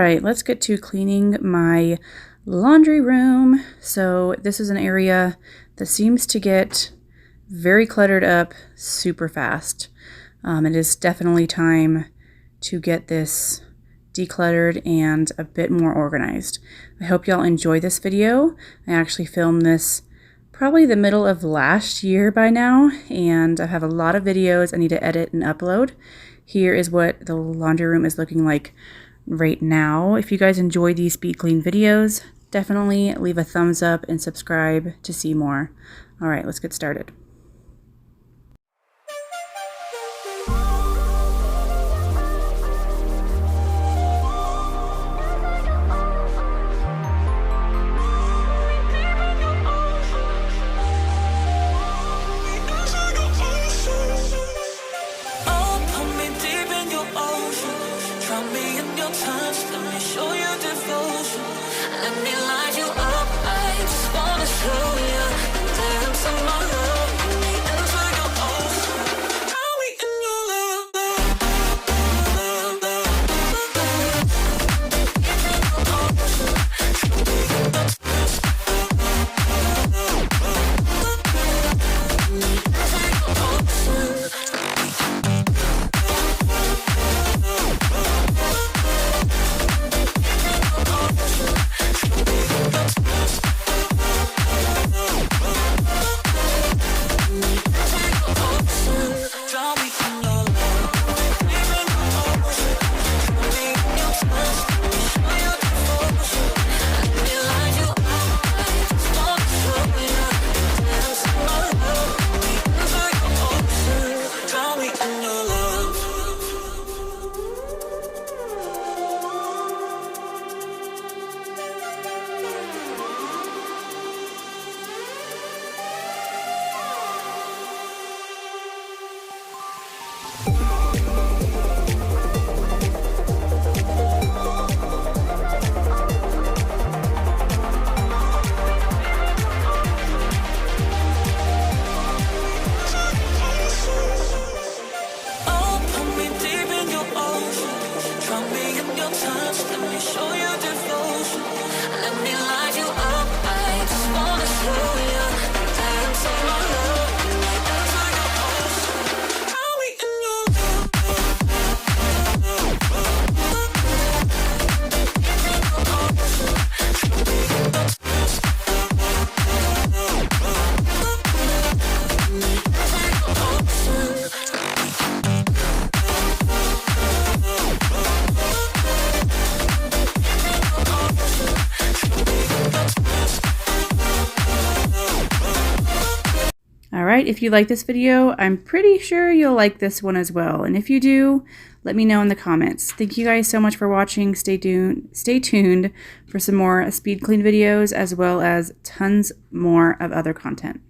right, let's get to cleaning my laundry room. So this is an area that seems to get very cluttered up super fast. It is definitely time to get this decluttered and a bit more organized. I hope y'all enjoy this video. I actually filmed this probably the middle of last year by now, and I have a lot of videos I need to edit and upload. Here is what the laundry room is looking like right now. If you guys enjoy these speed clean videos, definitely leave a thumbs up and subscribe to see more. All right, let's get started. Alright, if you like this video, I'm pretty sure you'll like this one as well. And if you do, let me know in the comments. Thank you guys so much for watching. Stay tuned for some more speed clean videos as well as tons more of other content.